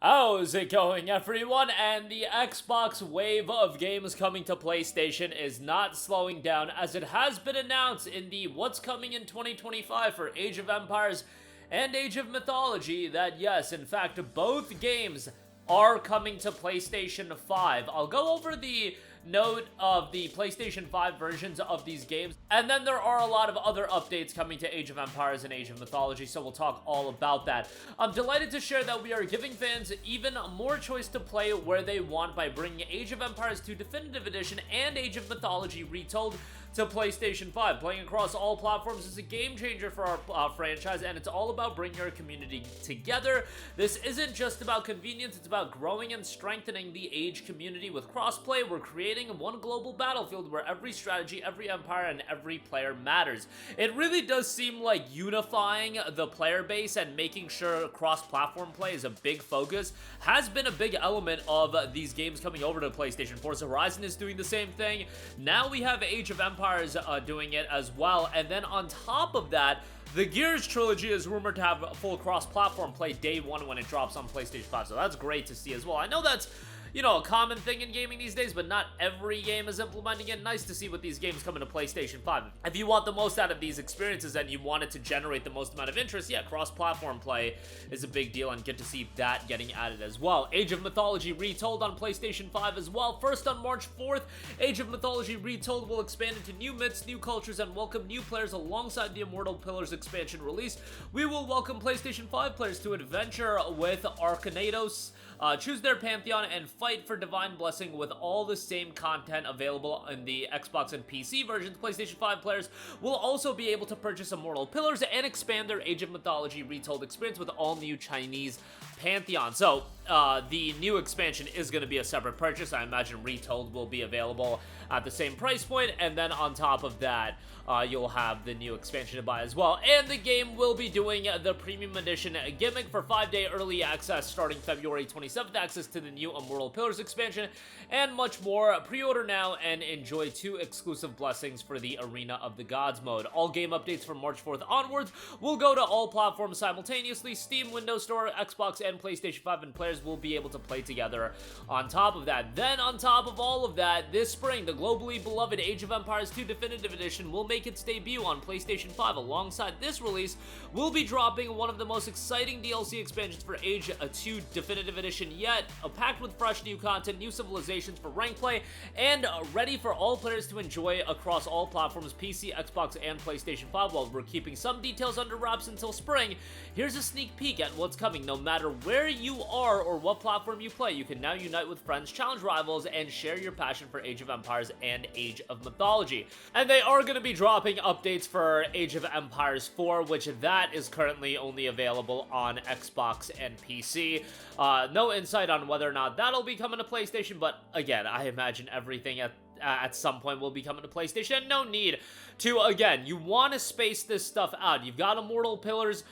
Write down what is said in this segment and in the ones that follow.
How's it going, everyone? And the Xbox wave of games coming to PlayStation is not slowing down, as it has been announced in the What's Coming in 2025 for Age of Empires and Age of Mythology that yes, in fact, both games are coming to PlayStation 5. I'll go over the note of the PlayStation 5 versions of these games, and then there are a lot of other updates coming to Age of Empires and Age of Mythology, so we'll talk all about that. I'm delighted to share that we are giving fans even more choice to play where they want by bringing Age of Empires 2 Definitive Edition and Age of Mythology Retold to PlayStation 5. Playing across all platforms is a game changer for our franchise, and it's all about bringing our community together. This isn't just about convenience, it's about growing and strengthening the Age community. With crossplay, we're creating one global battlefield where every strategy, every empire, and every player matters. It really does seem like unifying the player base and making sure cross-platform play is a big focus has been a big element of these games coming over to PlayStation. Forza Horizon is doing the same thing. Now we have Age of Empires doing it as well, and then on top of that, the Gears trilogy is rumored to have full cross-platform play day one when it drops on PlayStation 5, so that's great to see as well. I know that's, you know, a common thing in gaming these days, but not every game is implementing it. Nice to see what these games come into PlayStation 5. If you want the most out of these experiences and you want it to generate the most amount of interest, yeah, cross-platform play is a big deal, and good to see that getting added as well. Age of Mythology Retold on PlayStation 5 as well. First, on March 4th, Age of Mythology Retold will expand into new myths, new cultures, and welcome new players alongside the Immortal Pillars expansion release. We will welcome PlayStation 5 players to adventure with Arcanados, choose their pantheon, and fight for divine blessing with all the same content available in the Xbox and PC versions. PlayStation 5 players will also be able to purchase Immortal Pillars and expand their Age of Mythology Retold experience with all new Chinese pantheon. So, the new expansion is going to be a separate purchase. I imagine Retold will be available at the same price point, and then on top of that, you'll have the new expansion to buy as well. And the game will be doing the Premium Edition gimmick for 5-day early access starting February 27th, access to the new Immortal Pillars expansion, and much more. Pre-order now and enjoy 2 exclusive blessings for the Arena of the Gods mode. All game updates from March 4th onwards will go to all platforms simultaneously: Steam, Windows Store, Xbox, and PlayStation 5, and players will be able to play together on top of that. Then, on top of all of that, this spring, the globally beloved Age of Empires 2 Definitive Edition will make its debut on PlayStation 5. Alongside this release, we'll be dropping one of the most exciting DLC expansions for Age 2 Definitive Edition yet, packed with fresh new content, new civilizations for rank play, and ready for all players to enjoy across all platforms: PC, Xbox, and PlayStation 5. While we're keeping some details under wraps until spring, here's a sneak peek at what's coming. No matter where you are or what platform you play, you can now unite with friends, challenge rivals, and share your passion for Age of Empires and Age of Mythology. And they are going to be dropping updates for Age of Empires 4, which that is currently only available on Xbox and PC. No insight on whether or not that'll be coming to PlayStation, but again, I imagine everything at some point will be coming to PlayStation. No need to, again, you want to space this stuff out. You've got Immortal Pillars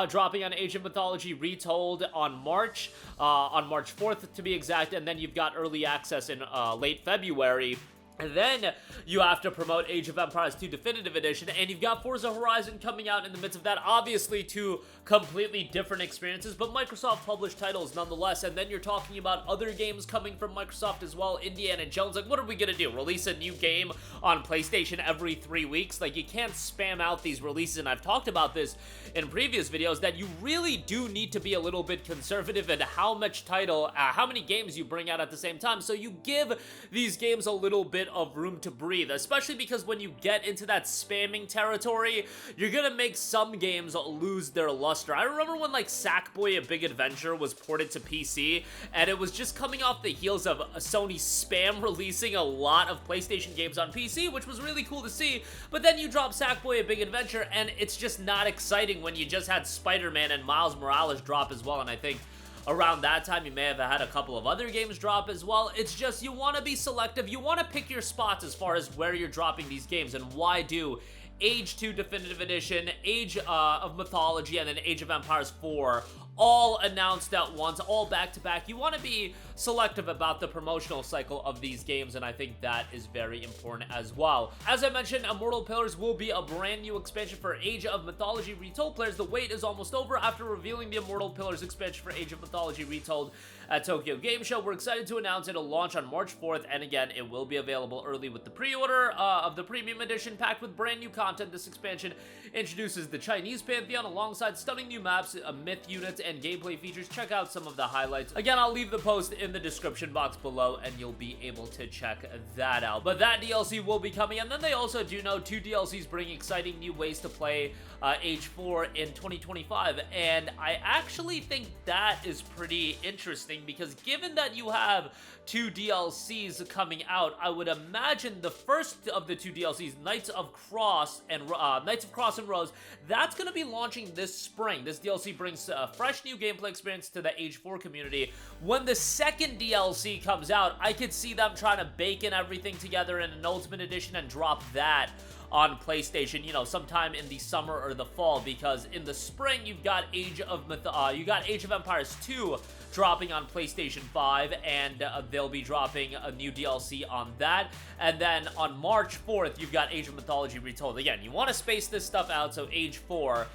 dropping on Age of Mythology Retold on March 4th to be exact, and then you've got early access in late February. And then you have to promote Age of Empires 2 Definitive Edition, and you've got Forza Horizon coming out in the midst of that. Obviously, 2 completely different experiences, but Microsoft-published titles nonetheless. And then you're talking about other games coming from Microsoft as well. Indiana Jones, like, what are we gonna do? Release a new game on PlayStation every 3 weeks? Like, you can't spam out these releases, and I've talked about this in previous videos, that you really do need to be a little bit conservative in how many games you bring out at the same time, so you give these games a little bit of room to breathe, especially because when you get into that spamming territory, you're gonna make some games lose their luster. I remember when, like, Sackboy: A Big Adventure was ported to PC, and it was just coming off the heels of Sony spam releasing a lot of PlayStation games on PC, which was really cool to see, but then you drop Sackboy: A Big Adventure, and it's just not exciting when you just had Spider-Man and Miles Morales drop as well, and I think around that time, you may have had a couple of other games drop as well. It's just, you want to be selective. You want to pick your spots as far as where you're dropping these games, and why do Age 2 Definitive Edition, Age of Mythology, and then Age of Empires 4 all announced at once, all back to back. You want to be selective about the promotional cycle of these games, and I think that is very important as well. As I mentioned, Immortal Pillars will be a brand new expansion for Age of Mythology Retold. Players, the wait is almost over after revealing the Immortal Pillars expansion for Age of Mythology Retold at Tokyo Game Show. We're excited to announce it'll launch on March 4th, and again, it will be available early with the pre-order of the premium edition packed with brand new content. This expansion introduces the Chinese pantheon alongside stunning new maps, myth units, and gameplay features. Check out some of the highlights. Again, I'll leave the post in the description box below, and you'll be able to check that out. But that DLC will be coming, and then they also do know 2 DLCs bring exciting new ways to play Age 4 in 2025, and I actually think that is pretty interesting because given that you have 2 DLCs coming out, I would imagine the first of the 2 DLCs, Knights of Cross and Rose, that's going to be launching this spring. This DLC brings a fresh new gameplay experience to the Age 4 community. When the second DLC comes out, I could see them trying to bake in everything together in an Ultimate Edition and drop that on PlayStation, you know, sometime in the summer or the fall, because in the spring you've got Age of Empires 2 dropping on PlayStation 5, and they'll be dropping a new DLC on that. And then on March 4th, you've got Age of Mythology Retold. Again, you want to space this stuff out, so Age 4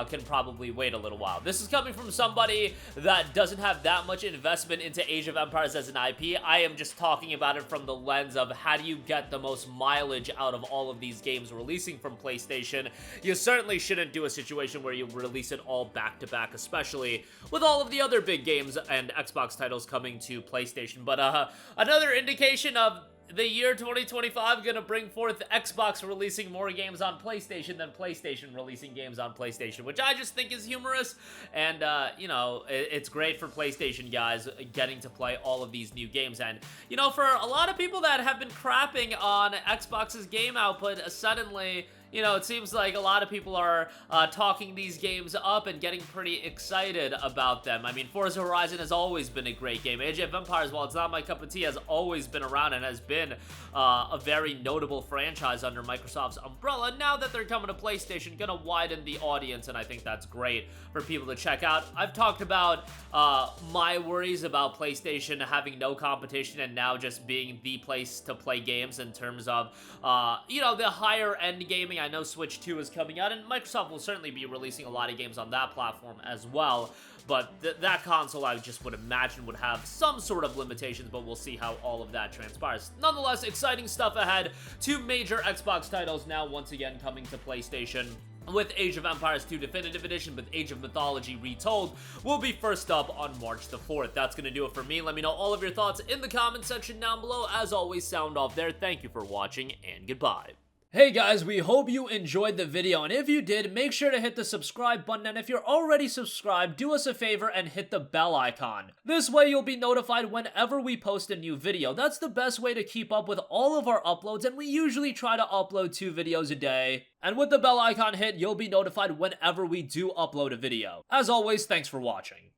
can probably wait a little while. This is coming from somebody that doesn't have that much investment into Age of Empires as an IP. I am just talking about it from the lens of how do you get the most mileage out of all of these games releasing from PlayStation. You certainly shouldn't do a situation where you release it all back to back, especially with all of the other big games and Xbox titles coming to PlayStation. But another indication of the year 2025 gonna bring forth Xbox releasing more games on PlayStation than PlayStation releasing games on PlayStation, which I just think is humorous, and you know, it's great for PlayStation guys getting to play all of these new games. And you know, for a lot of people that have been crapping on Xbox's game output, suddenly, you know, it seems like a lot of people are talking these games up and getting pretty excited about them. I mean, Forza Horizon has always been a great game. Age of Empires, while it's not my cup of tea, has always been around and has been a very notable franchise under Microsoft's umbrella. Now that they're coming to PlayStation, gonna widen the audience, and I think that's great for people to check out. I've talked about my worries about PlayStation having no competition and now just being the place to play games in terms of, you know, the higher end gaming. I know Switch 2 is coming out, and Microsoft will certainly be releasing a lot of games on that platform as well, but that console, I just would imagine, would have some sort of limitations, but we'll see how all of that transpires. Nonetheless, exciting stuff ahead. 2 major Xbox titles now once again coming to PlayStation, with Age of Empires 2 Definitive Edition, with Age of Mythology Retold will be first up on March the 4th. That's going to do it for me. Let me know all of your thoughts in the comment section down below. As always, sound off there. Thank you for watching, and goodbye. Hey guys, we hope you enjoyed the video, and if you did, make sure to hit the subscribe button, and if you're already subscribed, do us a favor and hit the bell icon. This way you'll be notified whenever we post a new video. That's the best way to keep up with all of our uploads, and we usually try to upload 2 videos a day. And with the bell icon hit, you'll be notified whenever we do upload a video. As always, thanks for watching.